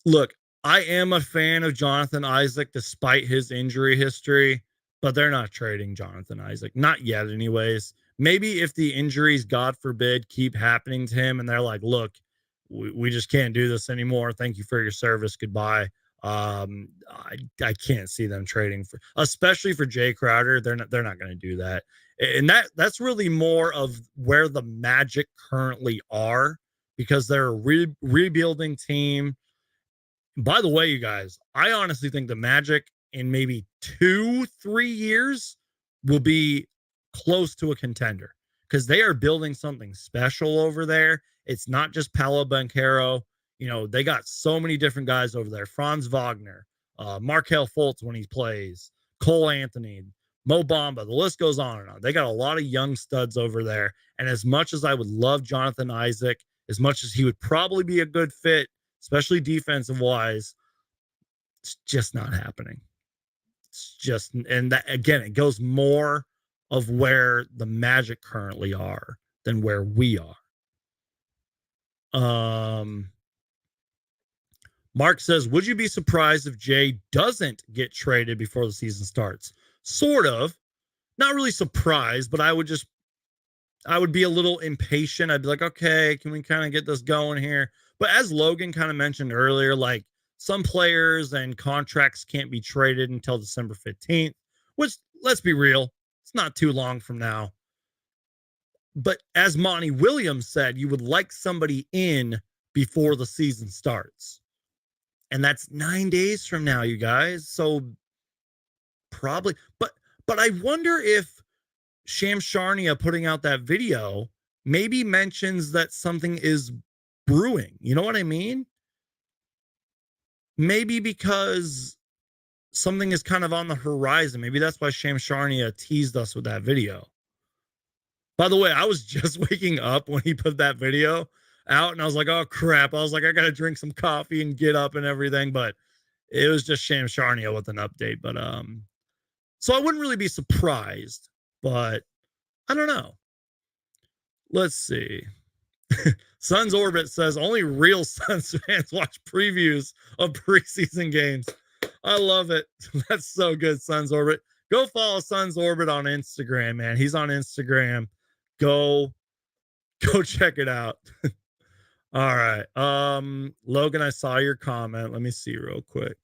Look, I am a fan of Jonathan Isaac despite his injury history, but they're not trading Jonathan Isaac. Not yet, anyways. Maybe if the injuries, God forbid, keep happening to him and they're like, look, we just can't do this anymore. Thank you for your service. Goodbye. I can't see them trading for, especially for Jae Crowder. They're not going to do that. And that's really more of where the Magic currently are, because they're a rebuilding team. By the way, you guys, I honestly think the Magic in maybe 2-3 years will be close to a contender, because they are building something special over there. It's not just Paolo Banchero. You know, they got so many different guys over there. Franz Wagner, Markelle Fultz when he plays, Cole Anthony, Mo Bamba. The list goes on and on. They got a lot of young studs over there. And as much as I would love Jonathan Isaac, as much as he would probably be a good fit, especially defensive wise, it's just not happening. It's just, and that, again, it goes more of where the Magic currently are than where we are. Mark says, would you be surprised if Jay doesn't get traded before the season starts? Sort of. Not really surprised, but I would be a little impatient. I'd be like, okay, can we kind of get this going here? But as Logan kind of mentioned earlier, like, some players and contracts can't be traded until December 15th, which, let's be real, it's not too long from now. But as Monty Williams said, you would like somebody in before the season starts. And that's 9 days from now, you guys. So probably, but I wonder if Shams Charania putting out that video maybe mentions that something is brewing. You know what I mean? Maybe because something is kind of on the horizon. Maybe that's why Shams Charania teased us with that video. By the way, I was just waking up when he put that video out, and I was like, oh crap. I was like, I gotta drink some coffee and get up and everything, but it was just Shams Charania with an update. But so I wouldn't really be surprised, but I don't know. Let's see. Suns Orbit says only real Suns fans watch previews of preseason games. I love it. That's so good, Suns Orbit. Go follow Suns Orbit on Instagram, man. He's on Instagram. Go check it out. All right. Logan, I saw your comment. Let me see real quick.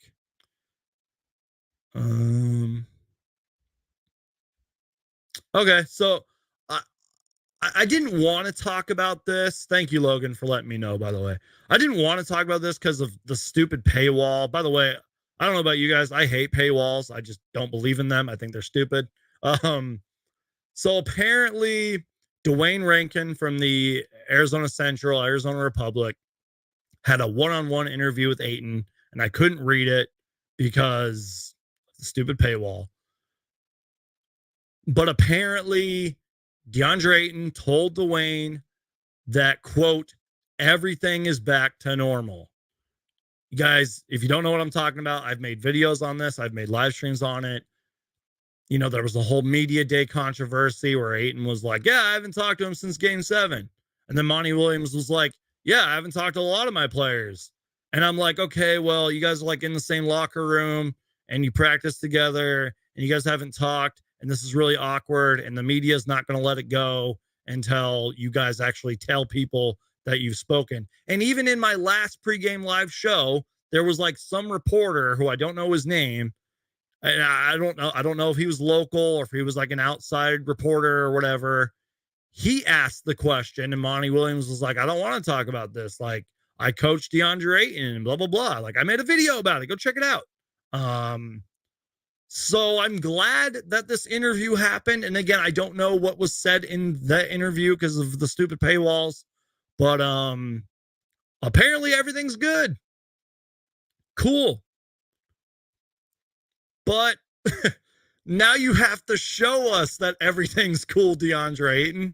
Okay, so I didn't want to talk about this. Thank you, Logan, for letting me know, by the way. I didn't want to talk about this because of the stupid paywall. By the way, I don't know about you guys. I hate paywalls. I just don't believe in them. I think they're stupid. So apparently, Dwayne Rankin from the Arizona Central, Arizona Republic, had a one-on-one interview with Ayton, and I couldn't read it because of the stupid paywall. But apparently, DeAndre Ayton told Dwayne that, quote, everything is back to normal. You guys, if you don't know what I'm talking about, I've made videos on this. I've made live streams on it. You know, there was a whole media day controversy where Ayton was like, yeah, I haven't talked to him since game 7. And then Monty Williams was like, yeah, I haven't talked to a lot of my players. And I'm like, okay, well, you guys are like in the same locker room and you practice together and you guys haven't talked. And this is really awkward. And the media is not going to let it go until you guys actually tell people that you've spoken. And even in my last pregame live show, there was like some reporter who I don't know his name. And I don't know if he was local or if he was like an outside reporter or whatever. He asked the question and Monty Williams was like, I don't want to talk about this. Like, I coached DeAndre Ayton and blah, blah, blah. Like, I made a video about it. Go check it out. So I'm glad that this interview happened. And again, I don't know what was said in that interview because of the stupid paywalls, but apparently everything's good. Cool. But Now you have to show us that everything's cool, DeAndre Ayton.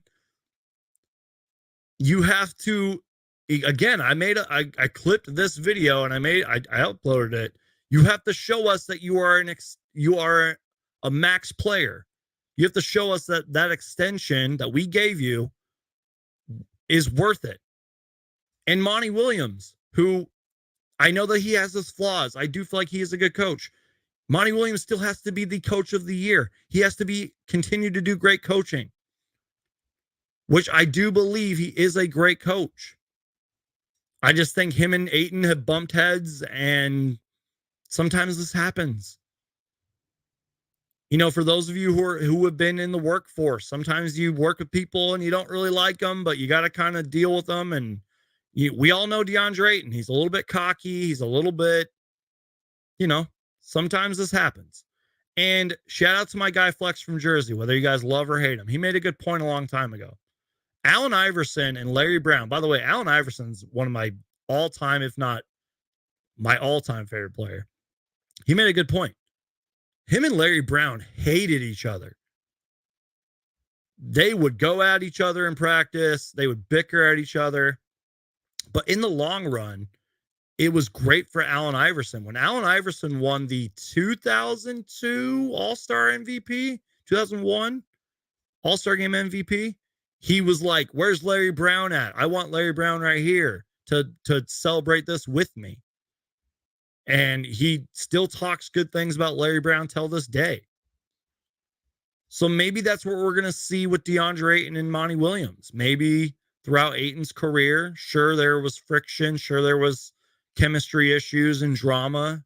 You have to, again, I clipped this video and I uploaded it. You have to show us that you are a max player. You have to show us that extension that we gave you is worth it. And Monty Williams, who I know that he has his flaws. I do feel like he is a good coach. Monty Williams still has to be the coach of the year. He has to continue to do great coaching, which I do believe he is a great coach. I just think him and Ayton have bumped heads, and sometimes this happens. You know, for those of you who have been in the workforce, sometimes you work with people and you don't really like them, but you got to kind of deal with them. And we all know DeAndre Ayton. He's a little bit cocky. He's a little bit, sometimes this happens. And shout out to my guy Flex from Jersey, whether you guys love or hate him. He made a good point a long time ago. Allen Iverson and Larry Brown. By the way, Allen Iverson's one of my all-time, if not my all-time favorite player. He made a good point. Him and Larry Brown hated each other. They would go at each other in practice. They would bicker at each other. But in the long run, it was great for Allen Iverson. When Allen Iverson won the 2002 All-Star MVP, 2001 All-Star Game MVP, he was like, where's Larry Brown at? I want Larry Brown right here to celebrate this with me. And he still talks good things about Larry Brown till this day. So maybe that's what we're going to see with DeAndre Ayton and Monty Williams. Maybe throughout Ayton's career, sure, there was friction. Sure, there was chemistry issues and drama.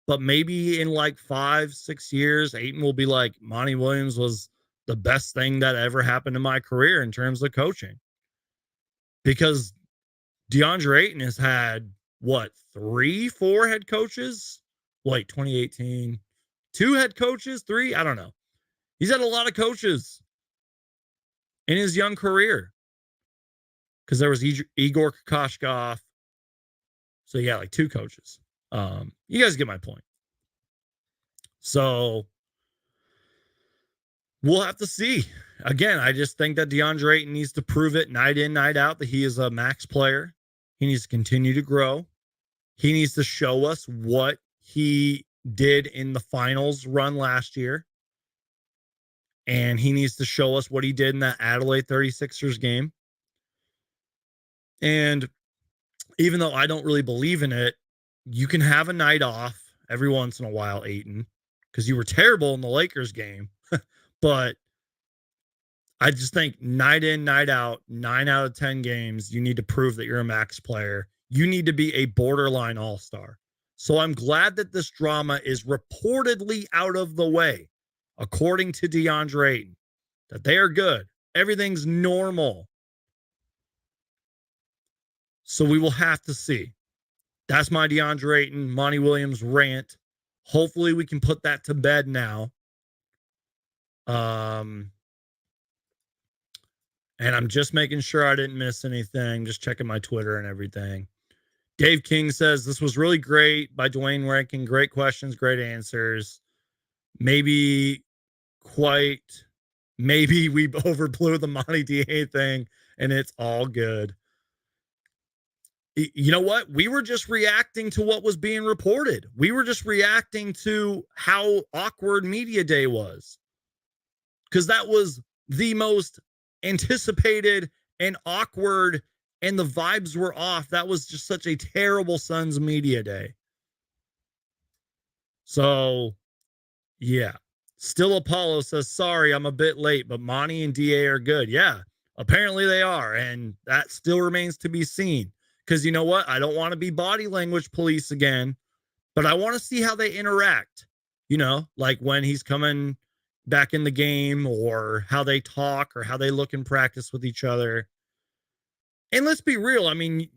But maybe in like 5-6 years, Ayton will be like, Monty Williams was the best thing that ever happened in my career in terms of coaching. Because DeAndre Ayton has had, 3-4 head coaches? 2018. 2 head coaches? 3? I don't know. He's had a lot of coaches in his young career. Because there was Igor Kokoshkov. So, yeah, 2 coaches. You guys get my point. So, we'll have to see. Again, I just think that DeAndre Ayton needs to prove it night in, night out that he is a max player. He needs to continue to grow. He needs to show us what he did in the finals run last year. And he needs to show us what he did in that Adelaide 36ers game. And even though I don't really believe in it, you can have a night off every once in a while, Ayton, because you were terrible in the Lakers game. But I just think night in, night out, 9 out of 10 games, you need to prove that you're a max player. You need to be a borderline all-star. So I'm glad that this drama is reportedly out of the way, according to DeAndre Ayton, that they are good. Everything's normal. So we will have to see. That's my DeAndre Ayton, Monty Williams rant. Hopefully we can put that to bed now. And I'm just making sure I didn't miss anything. Just checking my Twitter and everything. Dave King says, this was really great by Dwayne Rankin. Great questions, great answers. Maybe we overblew the Monty DA thing, and it's all good. You know what? We were just reacting to what was being reported. We were just reacting to how awkward Media Day was. Because that was the most anticipated and awkward, and the vibes were off. That was just such a terrible Suns Media Day. So, yeah. Still Apollo says, sorry, I'm a bit late, but Monty and DA are good. Yeah, apparently they are, and that still remains to be seen. Because you know what? I don't want to be body language police again, but I want to see how they interact. Like when he's coming back in the game, or how they talk, or how they look in practice with each other. And let's be real. I mean,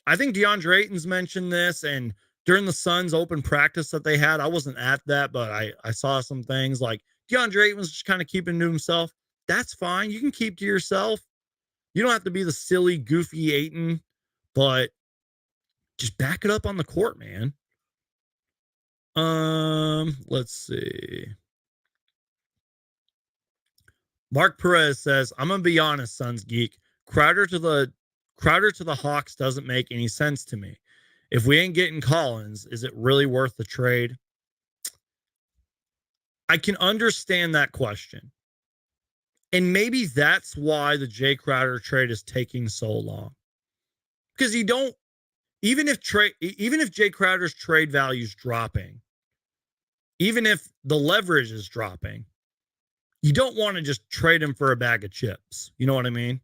I think DeAndre Ayton's mentioned this, and during the Suns open practice that they had, I wasn't at that, but I saw some things like DeAndre Ayton was just kind of keeping to himself. That's fine. You can keep to yourself. You don't have to be the silly, goofy Ayton, but just back it up on the court, man. Let's see. Mark Perez says, I'm gonna be honest, Suns geek. Crowder to the Hawks doesn't make any sense to me. If we ain't getting Collins, is it really worth the trade? I can understand that question. And maybe that's why the Jae Crowder trade is taking so long. Because you don't, even if Jae Crowder's trade value is dropping, even if the leverage is dropping, you don't want to just trade him for a bag of chips. You know what I mean?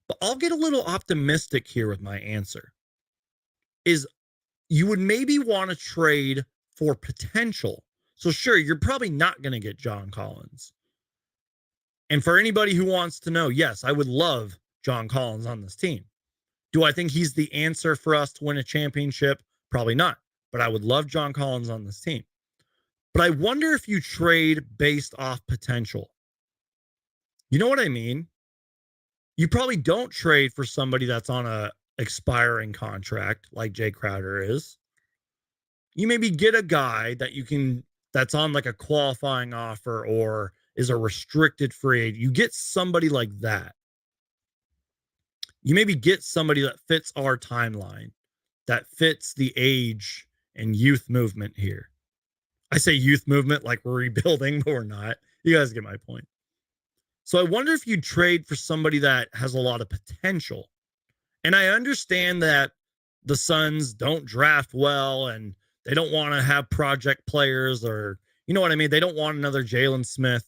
But I'll get a little optimistic here with my answer. Is you would maybe want to trade for potential. So sure, you're probably not going to get John Collins. And for anybody who wants to know, yes, I would love John Collins on this team. Do I think he's the answer for us to win a championship? Probably not. But I would love John Collins on this team. But I wonder if you trade based off potential. You know what I mean? You probably don't trade for somebody that's on a expiring contract like Jae Crowder is. You maybe get a guy that's on like a qualifying offer or is a restricted free agent. You get somebody like that. You maybe get somebody that fits our timeline, that fits the age and youth movement here. I say youth movement like we're rebuilding, but we're not. You guys get my point. So I wonder if you'd trade for somebody that has a lot of potential. And I understand that the Suns don't draft well and they don't want to have project players or, you know what I mean? They don't want another Jalen Smith.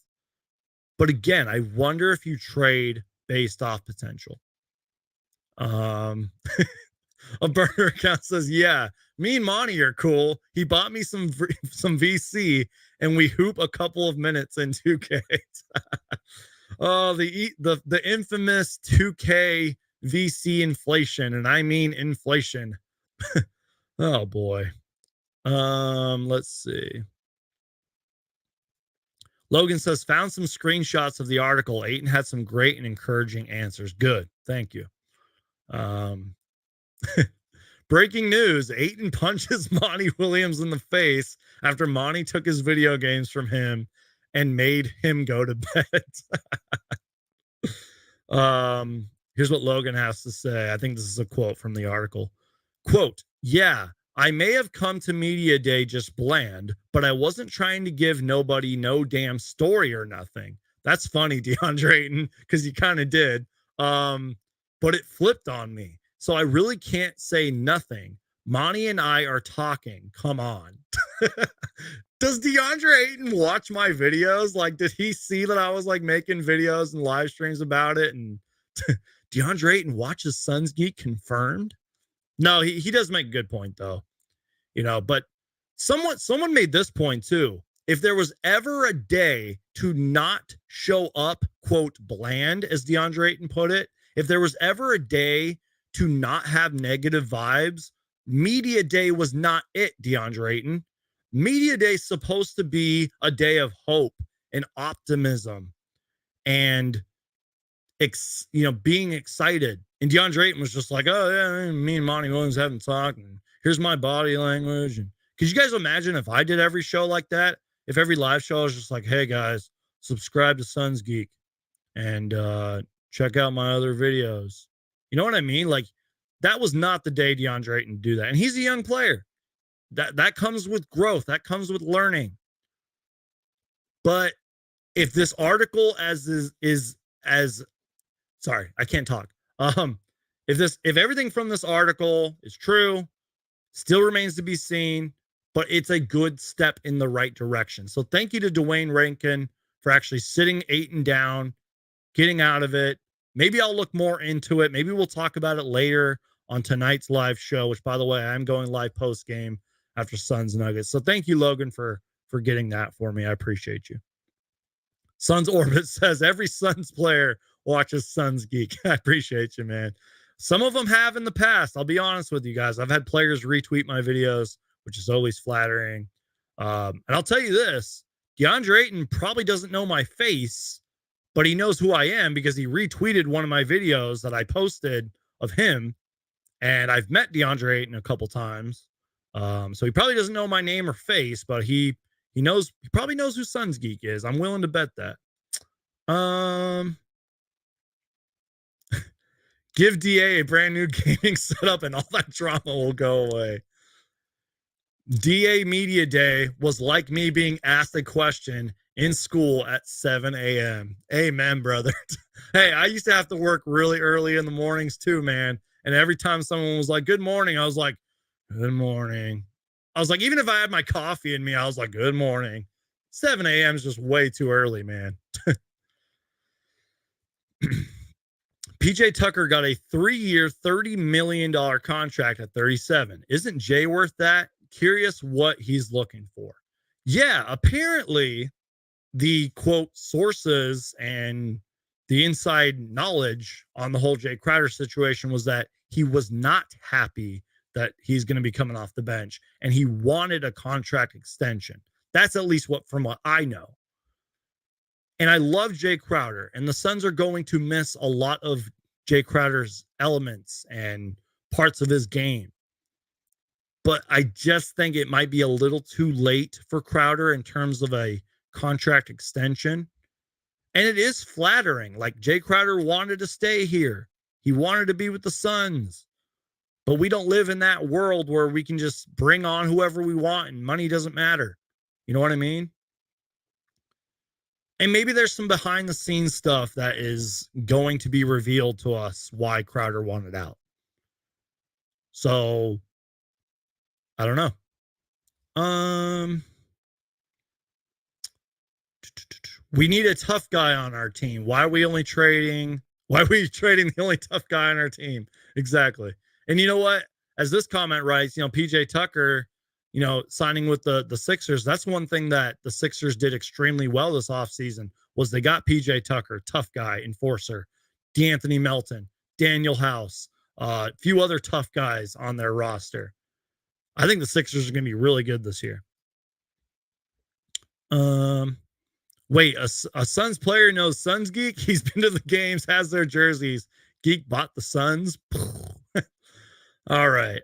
But again, I wonder if you trade based off potential. A burner account says, yeah, me and Monty are cool. He bought me some VC and we hoop a couple of minutes in 2K. Oh, the infamous 2K VC inflation, and I mean inflation. Oh boy. Let's see. Logan says, found some screenshots of the article. Ayton had some great and encouraging answers. Good. Thank you. Breaking news. Ayton punches Monty Williams in the face after Monty took his video games from him and made him go to bed. Here's what Logan has to say. I think this is a quote from the article. Quote, yeah, I may have come to media day just bland, but I wasn't trying to give nobody no damn story or nothing. That's funny, DeAndre Ayton, because you kind of did. But it flipped on me. So I really can't say nothing. Monty and I are talking. Come on. Does DeAndre Ayton watch my videos? Like, did he see that I was like making videos and live streams about it? And DeAndre Ayton watches Suns Geek confirmed? No, he does make a good point though. You know, but someone made this point too. If there was ever a day to not show up, quote, bland, as DeAndre Ayton put it, if there was ever a day to not have negative vibes, media day was not it, DeAndre Ayton. Media day is supposed to be a day of hope and optimism and being excited. And DeAndre Ayton was just like, oh yeah, me and Monty Williams haven't talked, and here's my body language. And could you guys imagine if I did every show like that? If every live show was just like, hey guys, subscribe to Suns Geek and check out my other videos. You know what I mean? Like, that was not the day DeAndre Ayton do that. And he's a young player. That comes with growth. That comes with learning. But if this article sorry, I can't talk. If everything from this article is true, still remains to be seen, but it's a good step in the right direction. So thank you to Dwayne Rankin for actually sitting Ayton down, getting out of it. Maybe I'll look more into it. Maybe we'll talk about it later on tonight's live show, which, by the way, I'm going live post game after Suns Nuggets. So thank you, Logan, for getting that for me. I appreciate you. Suns Orbit says every Suns player watches Suns Geek. I appreciate you, man. Some of them have in the past. I'll be honest with you guys. I've had players retweet my videos, which is always flattering. And I'll tell you this, DeAndre Ayton probably doesn't know my face, but he knows who I am because he retweeted one of my videos that I posted of him. And I've met DeAndre Ayton a couple times. So he probably doesn't know my name or face, but he probably knows who Suns Geek is. I'm willing to bet that. Give DA a brand new gaming setup and all that drama will go away. DA Media Day was like me being asked a question in school at 7 a.m. Amen, brother. Hey, I used to have to work really early in the mornings too, man. And every time someone was like, good morning, I was like, good morning. I was like, even if I had my coffee in me, I was like, good morning. 7 a.m. is just way too early, man. PJ Tucker got a 3-year, $30 million contract at 37. Isn't Jay worth that? Curious what he's looking for. Yeah, apparently the quote sources and the inside knowledge on the whole Jae Crowder situation was that he was not happy that he's going to be coming off the bench and he wanted a contract extension. That's at least from what I know. And I love Jae Crowder, and the Suns are going to miss a lot of Jae Crowder's elements and parts of his game. But I just think it might be a little too late for Crowder in terms of a contract extension. And it is flattering. Like, Jae Crowder wanted to stay here. He wanted to be with the Suns. But we don't live in that world where we can just bring on whoever we want and money doesn't matter. You know what I mean? And maybe there's some behind the scenes stuff that is going to be revealed to us why Crowder wanted out. So, I don't know. We need a tough guy on our team. Why are we trading the only tough guy on our team? Exactly. And you know what? As this comment writes, PJ Tucker, signing with the Sixers, that's one thing that the Sixers did extremely well this offseason was they got PJ Tucker, tough guy, enforcer, DeAnthony Melton, Daniel House, a few other tough guys on their roster. I think the Sixers are going to be really good this year. Wait, a Suns player knows Suns Geek? He's been to the games, has their jerseys. Geek bought the Suns. All right.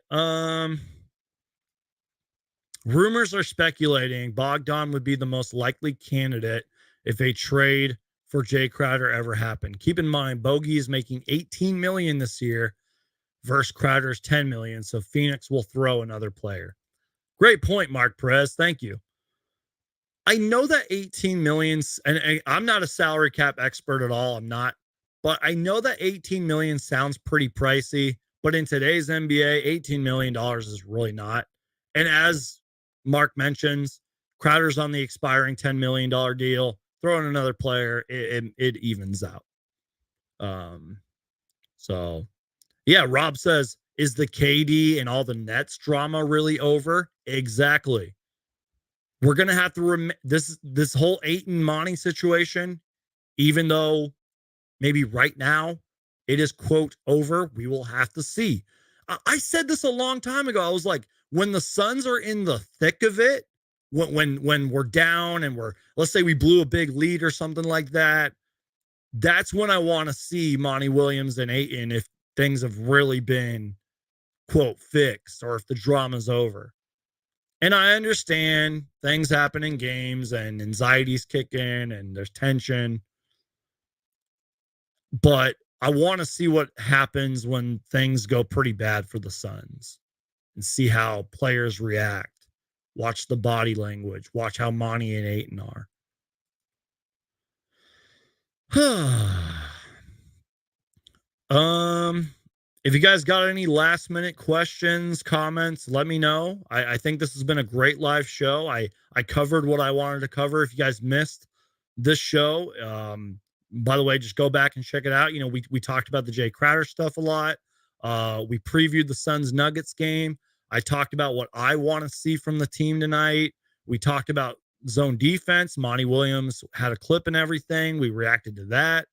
Rumors are speculating Bogdan would be the most likely candidate if a trade for Jae Crowder ever happened. Keep in mind, Bogey is making $18 million this year versus Crowder's $10 million, so Phoenix will throw another player. Great point, Mark Perez. Thank you. I know that 18 million, and I'm not a salary cap expert at all. I'm not, but I know that 18 million sounds pretty pricey, but in today's NBA, $18 million is really not. And as Mark mentions, Crowder's on the expiring $10 million deal. Throw in another player, it evens out. So yeah, Rob says, is the KD and all the Nets drama really over? Exactly. We're going to have to this whole Ayton Monty situation, even though maybe right now it is, quote, over, we will have to see. I said this a long time ago. I was like, when the Suns are in the thick of it, when we're down and let's say we blew a big lead or something like that, that's when I want to see Monty Williams and Ayton if things have really been, quote, fixed or if the drama's over. And I understand things happen in games and anxieties kick in and there's tension. But I want to see what happens when things go pretty bad for the Suns and see how players react. Watch the body language. Watch how Monty and Ayton are. If you guys got any last minute questions, comments, let me know. I think this has been a great live show. I covered what I wanted to cover. If you guys missed this show, by the way, just go back and check it out. We talked about the Jae Crowder stuff a lot. We previewed the Suns Nuggets game. I talked about what I want to see from the team tonight. We talked about zone defense. Monty Williams had a clip and everything. We reacted to that.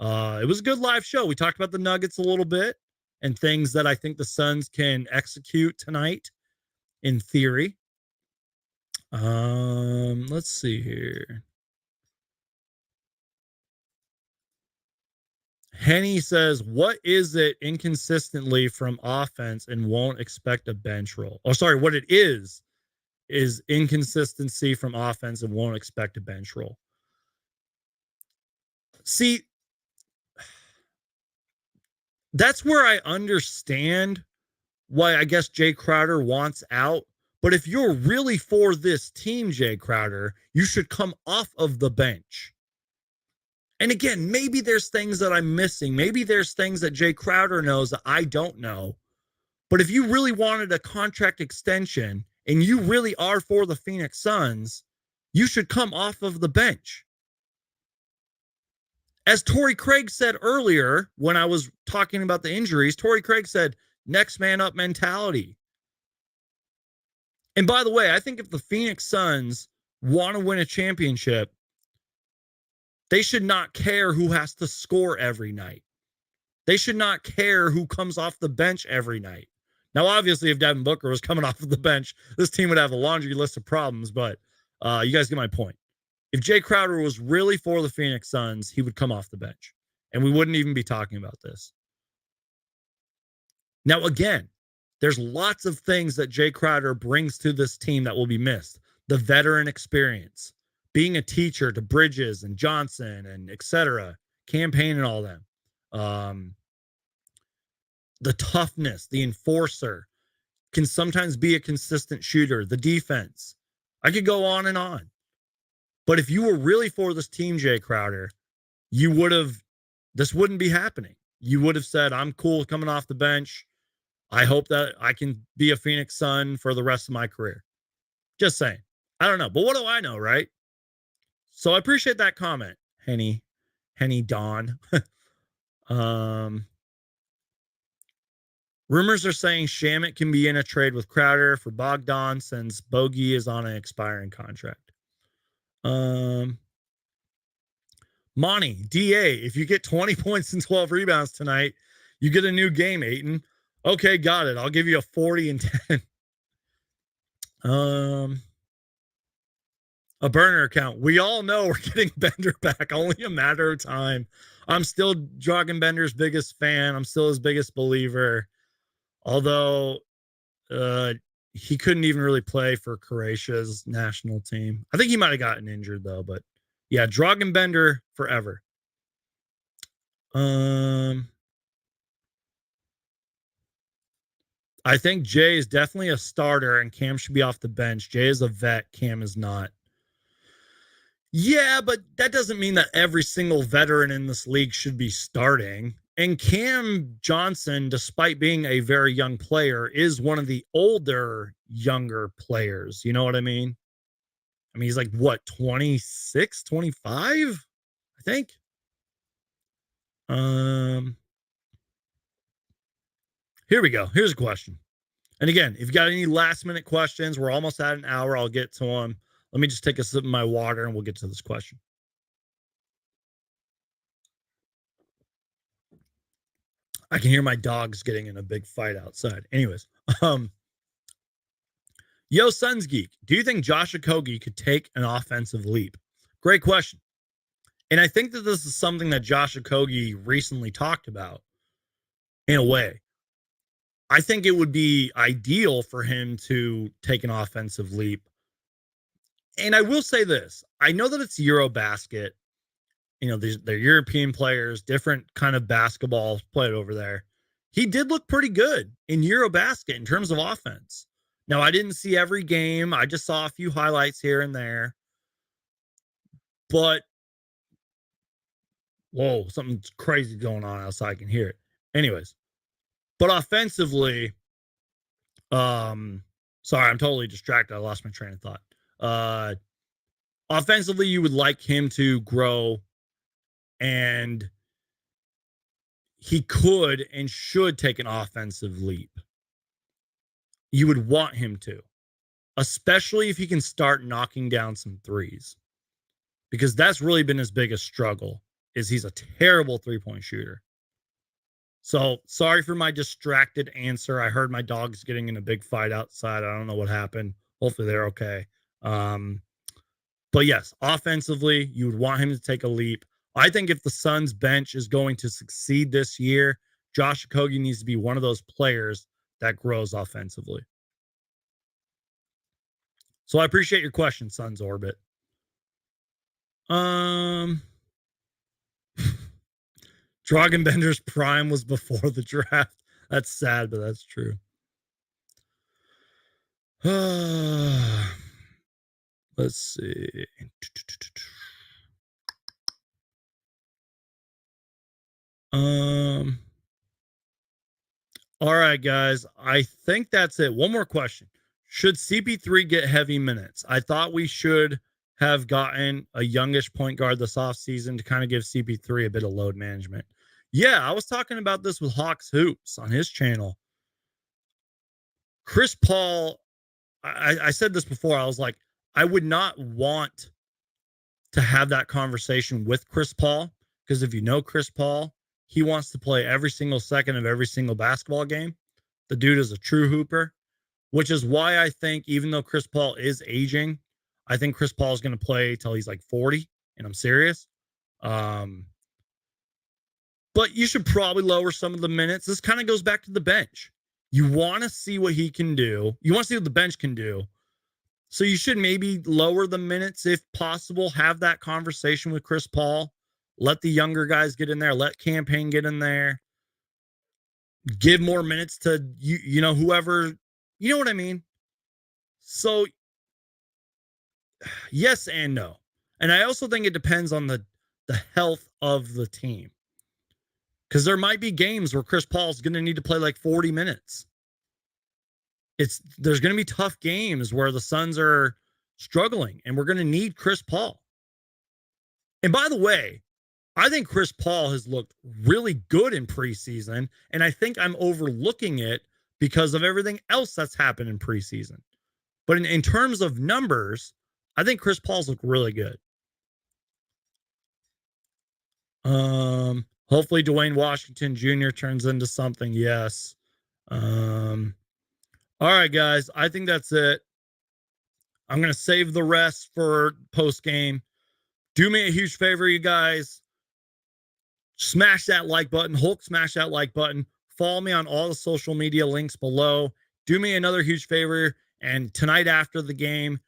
It was a good live show. We talked about the Nuggets a little bit and things that I think the Suns can execute tonight in theory. Let's see here. Henny says, what is it inconsistently from offense and won't expect a bench roll? Oh, sorry. What it is inconsistency from offense and won't expect a bench roll. See, that's where I understand why I guess Jae Crowder wants out. But if you're really for this team, Jae Crowder, you should come off of the bench. And again, maybe there's things that I'm missing. Maybe there's things that Jae Crowder knows that I don't know. But if you really wanted a contract extension and you really are for the Phoenix Suns, you should come off of the bench. As Torrey Craig said earlier, when I was talking about the injuries, Torrey Craig said, next man up mentality. And by the way, I think if the Phoenix Suns want to win a championship, they should not care who has to score every night. They should not care who comes off the bench every night. Now, obviously, if Devin Booker was coming off of the bench, this team would have a laundry list of problems, but you guys get my point. If Jae Crowder was really for the Phoenix Suns, he would come off the bench, and we wouldn't even be talking about this. Now, again, there's lots of things that Jae Crowder brings to this team that will be missed. The veteran experience, being a teacher to Bridges and Johnson and et cetera, Campaign and all them. The toughness, the enforcer, can sometimes be a consistent shooter, the defense. I could go on and on. But if you were really for this team, Jae Crowder, this wouldn't be happening. You would have said, I'm cool coming off the bench. I hope that I can be a Phoenix Sun for the rest of my career. Just saying. I don't know. But what do I know, right? So I appreciate that comment, Henny Dawn. Rumors are saying Shamet can be in a trade with Crowder for Bogdan since Bogey is on an expiring contract. Monty, DA, if you get 20 points and 12 rebounds tonight, you get a new game, Ayton. Okay, got it. I'll give you a 40 and 10. A burner account. We all know we're getting Bender back. Only a matter of time. I'm still Dragon Bender's biggest fan. I'm still his biggest believer. Although he couldn't even really play for Croatia's national team. I think he might have gotten injured though, but yeah, Dragon Bender forever. I think Jay is definitely a starter and Cam should be off the bench. Jay is a vet, Cam is not. Yeah, but that doesn't mean that every single veteran in this league should be starting. And Cam Johnson, despite being a very young player, is one of the older, younger players. You know what I mean? I mean, he's like, what, 26, 25? I think. Here we go. Here's a question. And again, if you got any last minute questions, we're almost at an hour. I'll get to them. Let me just take a sip of my water and we'll get to this question. I can hear my dogs getting in a big fight outside. Anyways, Yo Suns Geek, do you think Josh Okogie could take an offensive leap? Great question. And I think that this is something that Josh Okogie recently talked about in a way. I think it would be ideal for him to take an offensive leap. And I will say this. I know that it's Eurobasket. You know, they're European players, different kind of basketball played over there. He did look pretty good in Eurobasket in terms of offense. Now, I didn't see every game. I just saw a few highlights here and there. But, whoa, something's crazy going on outside. I can hear it. Anyways, but offensively, sorry, I'm totally distracted. I lost my train of thought. Offensively, you would like him to grow, and he could and should take an offensive leap. You would want him to, especially if he can start knocking down some threes, because that's really been his biggest struggle, is he's a terrible three-point shooter. So sorry for my distracted answer. I heard my dogs getting in a big fight outside. I don't know what happened. Hopefully they're okay. But yes, offensively, you would want him to take a leap. I think if the Suns bench is going to succeed this year, Josh Okogie needs to be one of those players that grows offensively. So I appreciate your question, Suns Orbit. Dragonbender's prime was before the draft. That's sad, but that's true. Let's see. All right, guys. I think that's it. One more question. Should CP3 get heavy minutes? I thought we should have gotten a youngish point guard this offseason to kind of give CP3 a bit of load management. Yeah, I was talking about this with Hawks Hoops on his channel. Chris Paul, I said this before. I was like, I would not want to have that conversation with Chris Paul, because if you know Chris Paul, he wants to play every single second of every single basketball game. The dude is a true hooper, which is why I think even though Chris Paul is aging, I think Chris Paul is going to play till he's like 40, and I'm serious. But you should probably lower some of the minutes. This kind of goes back to the bench. You want to see what he can do. You want to see what the bench can do. So you should maybe lower the minutes if possible. Have that conversation with Chris Paul. Let the younger guys get in there. Let Campaign get in there. Give more minutes to you know, whoever, you know what I mean? So yes and no. And I also think it depends on the health of the team. Because there might be games where Chris Paul's going to need to play like 40 minutes. There's going to be tough games where the Suns are struggling, and we're going to need Chris Paul. And by the way, I think Chris Paul has looked really good in preseason, and I think I'm overlooking it because of everything else that's happened in preseason. But in terms of numbers, I think Chris Paul's looked really good. Hopefully Dwayne Washington Jr. turns into something. Yes. All right, guys. I think that's it. I'm going to save the rest for post game. Do me a huge favor, you guys. Smash that like button. Hulk, smash that like button. Follow me on all the social media links below. Do me another huge favor. And tonight after the game,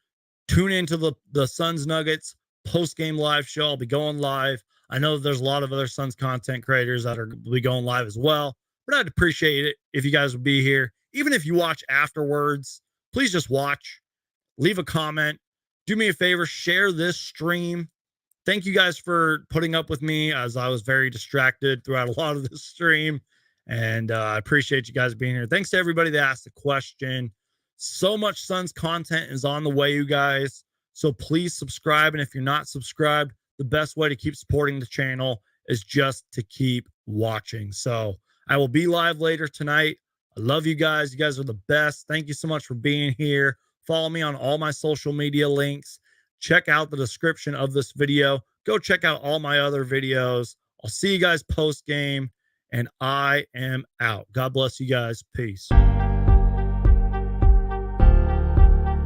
tune into the Suns Nuggets post-game live show. I'll be going live. I know there's a lot of other Suns content creators that are be going live as well, but I'd appreciate it if you guys would be here. Even if you watch afterwards, please just watch. Leave a comment. Do me a favor, share this stream. Thank you guys for putting up with me as I was very distracted throughout a lot of this stream. And I appreciate you guys being here. Thanks to everybody that asked a question. So much Suns content is on the way, you guys. So please subscribe. And if you're not subscribed, the best way to keep supporting the channel is just to keep watching. So I will be live later tonight. I love you guys. You guys are the best. Thank you so much for being here. Follow me on all my social media links. Check out the description of this video. Go check out all my other videos. I'll see you guys post game, and I am out. God bless you guys. Peace.